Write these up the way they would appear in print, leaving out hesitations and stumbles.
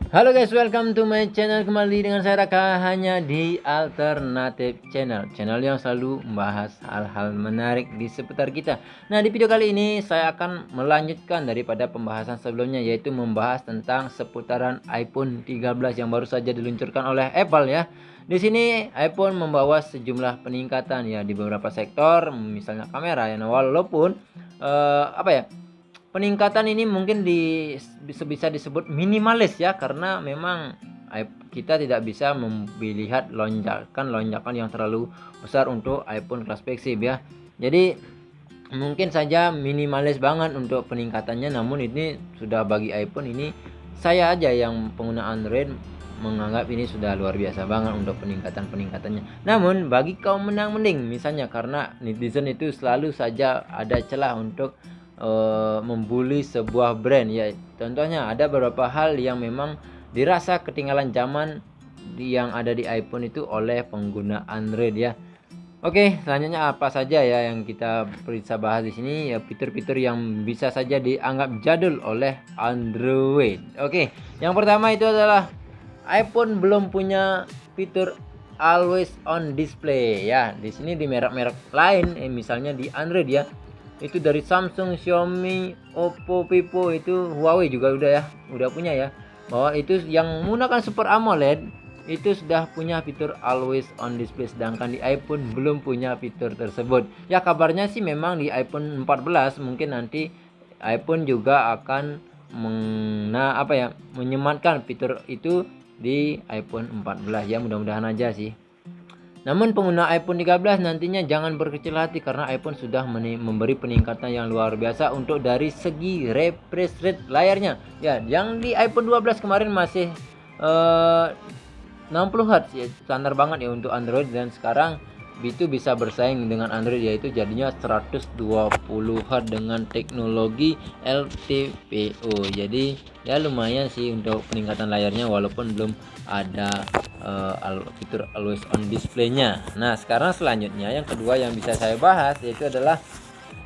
Halo guys, welcome to my channel. Kembali dengan saya Raka, hanya di Alternative Channel, channel yang selalu membahas hal-hal menarik di seputar kita. Nah, di video kali ini saya akan melanjutkan daripada pembahasan sebelumnya, yaitu membahas tentang seputaran iPhone 13 yang baru saja diluncurkan oleh Apple ya. Di sini iPhone membawa sejumlah peningkatan ya di beberapa sektor, misalnya kamera ya. Nah, walaupun peningkatan ini mungkin bisa disebut minimalis ya, karena memang kita tidak bisa melihat lonjakan yang terlalu besar untuk iPhone kelas flagship ya. Jadi mungkin saja minimalis banget untuk peningkatannya, namun ini sudah bagi iPhone ini, saya aja yang pengguna Android menganggap ini sudah luar biasa banget untuk peningkatannya. Namun bagi kaum menang-mending misalnya, karena netizen itu selalu saja ada celah untuk membuli sebuah brand ya. Contohnya ada beberapa hal yang memang dirasa ketinggalan zaman yang ada di iPhone itu oleh pengguna Android ya. Oke, selanjutnya apa saja ya yang kita bisa bahas di sini ya, fitur-fitur yang bisa saja dianggap jadul oleh Android. Oke, yang pertama itu adalah iPhone belum punya fitur always on display ya. Di sini di merek-merek lain misalnya di Android ya, itu dari Samsung, Xiaomi, Oppo, Vivo, itu Huawei juga udah punya ya, bahwa itu yang menggunakan Super AMOLED itu sudah punya fitur always on display, sedangkan di iPhone belum punya fitur tersebut ya. Kabarnya sih memang di iPhone 14 mungkin nanti iPhone juga akan menyematkan fitur itu di iPhone 14 ya, mudah-mudahan aja sih. Namun pengguna iPhone 13 nantinya jangan berkecil hati, karena iPhone sudah memberi peningkatan yang luar biasa untuk dari segi refresh rate layarnya ya. Yang di iPhone 12 kemarin masih 60 Hz ya, standar banget ya untuk Android, dan sekarang itu bisa bersaing dengan Android, yaitu jadinya 120 Hz dengan teknologi LTPO. Jadi ya lumayan sih untuk peningkatan layarnya, walaupun belum ada fitur always on display-nya. Nah, sekarang selanjutnya yang kedua yang bisa saya bahas yaitu adalah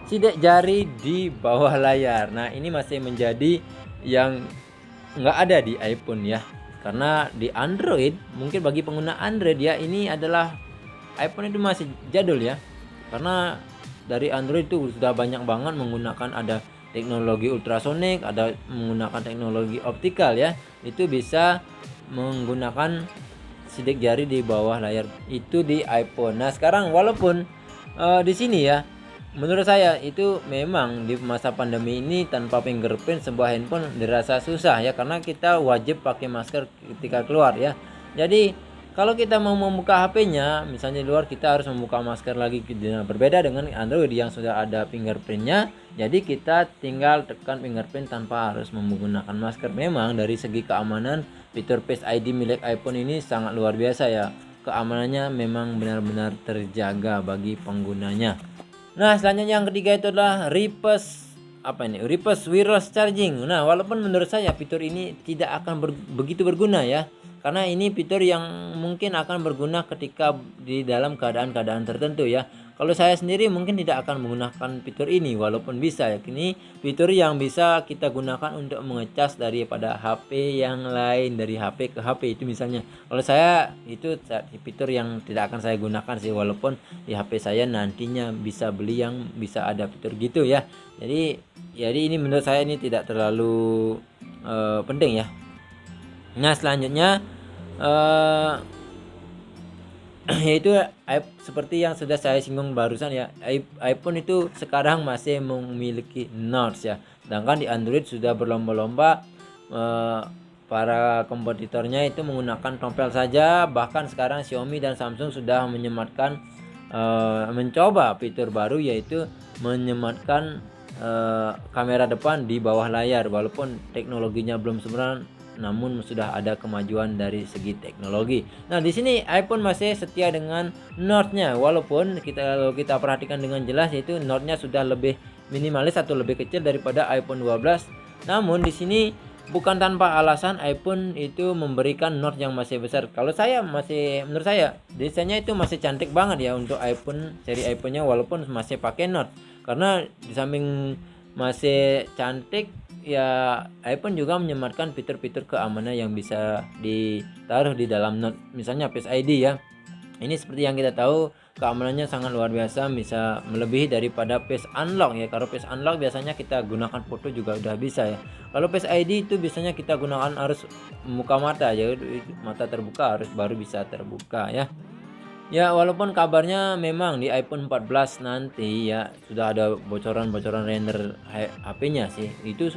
sidik jari di bawah layar. Nah, ini masih menjadi yang nggak ada di iPhone ya, karena di Android, mungkin bagi pengguna Android ya, ini adalah iPhone itu masih jadul ya, karena dari Android itu sudah banyak banget menggunakan ada teknologi ultrasonic, ada menggunakan teknologi optikal ya, itu bisa menggunakan sidik jari di bawah layar itu di iPhone. Nah, sekarang walaupun di sini ya, menurut saya itu memang di masa pandemi ini tanpa fingerprint sebuah handphone dirasa susah ya, karena kita wajib pakai masker ketika keluar ya. Jadi kalau kita mau membuka HP-nya misalnya di luar, kita harus membuka masker lagi. Berbeda dengan Android yang sudah ada fingerprintnya, jadi kita tinggal tekan fingerprint tanpa harus menggunakan masker. Memang dari segi keamanan, fitur Face ID milik iPhone ini sangat luar biasa ya. Keamanannya memang benar-benar terjaga bagi penggunanya. Nah, selanjutnya yang ketiga itu adalah reverse wireless charging. Nah, walaupun menurut saya fitur ini tidak akan begitu berguna ya, karena ini fitur yang mungkin akan berguna ketika di dalam keadaan-keadaan tertentu ya. Kalau saya sendiri mungkin tidak akan menggunakan fitur ini, walaupun bisa ya. Ini fitur yang bisa kita gunakan untuk mengecas daripada HP yang lain, dari HP ke HP itu misalnya. Kalau saya itu fitur yang tidak akan saya gunakan sih, walaupun di HP saya nantinya bisa beli yang bisa ada fitur gitu ya. Jadi ini menurut saya ini tidak terlalu penting ya. Nah, selanjutnya yaitu seperti yang sudah saya singgung barusan ya, iPhone itu sekarang masih memiliki notch ya, sedangkan di Android sudah berlomba-lomba para kompetitornya itu menggunakan tompel saja. Bahkan sekarang Xiaomi dan Samsung sudah menyematkan mencoba fitur baru, yaitu menyematkan kamera depan di bawah layar. Walaupun teknologinya belum sempurna, namun sudah ada kemajuan dari segi teknologi. Nah, di sini iPhone masih setia dengan notch-nya, walaupun kalau kita perhatikan dengan jelas, yaitu notch-nya sudah lebih minimalis atau lebih kecil daripada iPhone 12. Namun di sini bukan tanpa alasan iPhone itu memberikan notch yang masih besar. Menurut saya desainnya itu masih cantik banget ya untuk iPhone, seri iPhone-nya, walaupun masih pakai notch. Karena di samping masih cantik, ya iPhone juga menyematkan fitur-fitur keamanan yang bisa ditaruh di dalam Note, misalnya Face ID ya. Ini seperti yang kita tahu keamanannya sangat luar biasa, bisa melebihi daripada Face Unlock ya. Kalau Face Unlock biasanya kita gunakan foto juga udah bisa ya. Kalau Face ID itu biasanya kita gunakan harus muka mata ya, mata terbuka harus baru bisa terbuka ya. Ya, walaupun kabarnya memang di iPhone 14 nanti ya sudah ada bocoran-bocoran render HP-nya sih. Itu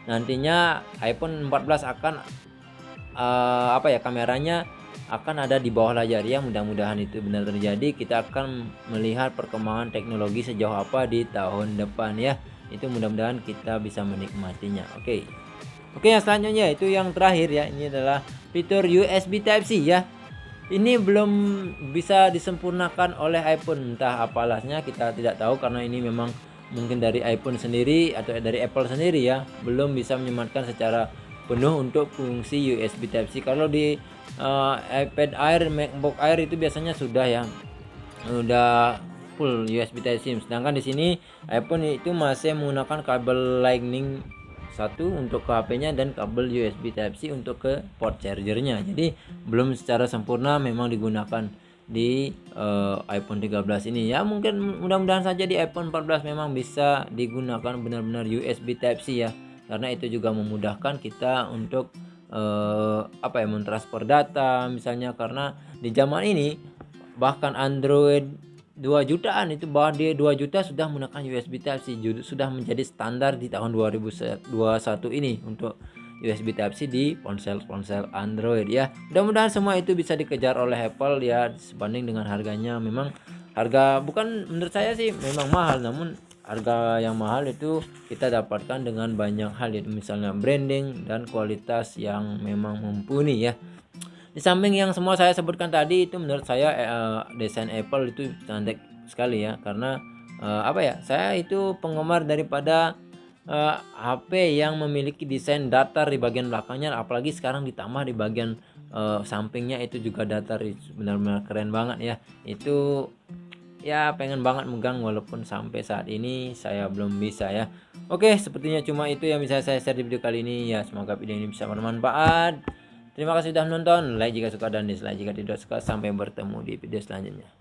nantinya iPhone 14 akan apa ya, kameranya akan ada di bawah layar ya. Mudah-mudahan itu benar terjadi. Kita akan melihat perkembangan teknologi sejauh apa di tahun depan ya. Itu mudah-mudahan kita bisa menikmatinya. Oke. Oke, yang selanjutnya itu yang terakhir ya. Ini adalah fitur USB Type-C ya. Ini belum bisa disempurnakan oleh iPhone, entah apa alasnya kita tidak tahu, karena ini memang mungkin dari iPhone sendiri atau dari Apple sendiri ya, belum bisa menyematkan secara penuh untuk fungsi USB Type-C. Kalau di iPad Air, MacBook Air itu biasanya sudah ya, udah full USB Type-C. Sedangkan di sini iPhone itu masih menggunakan kabel Lightning satu untuk ke HP-nya dan kabel USB Type-C untuk ke port chargernya. Jadi belum secara sempurna memang digunakan di iPhone 13 ini ya. Mungkin mudah-mudahan saja di iPhone 14 memang bisa digunakan benar-benar USB Type-C ya, karena itu juga memudahkan kita untuk apa ya, mentransfer data misalnya. Karena di zaman ini bahkan Android 2 jutaan itu, bahwa dia 2 juta sudah menggunakan USB Type-C, sudah menjadi standar di tahun 2021 ini untuk USB Type-C di ponsel-ponsel Android ya. Mudah-mudahan semua itu bisa dikejar oleh Apple ya, sebanding dengan harganya. Memang harga, bukan menurut saya sih memang mahal, namun harga yang mahal itu kita dapatkan dengan banyak hal, itu misalnya branding dan kualitas yang memang mumpuni ya. Di samping yang semua saya sebutkan tadi, itu menurut saya desain Apple itu cantik sekali ya, karena apa ya, saya itu penggemar daripada HP yang memiliki desain datar di bagian belakangnya, apalagi sekarang ditambah di bagian sampingnya itu juga datar. Benar-benar keren banget ya. Itu ya pengen banget megang, walaupun sampai saat ini saya belum bisa ya. Oke, sepertinya cuma itu yang bisa saya share di video kali ini ya. Semoga video ini bisa bermanfaat. Terima kasih sudah menonton, like jika suka dan dislike jika tidak suka. Sampai bertemu di video selanjutnya.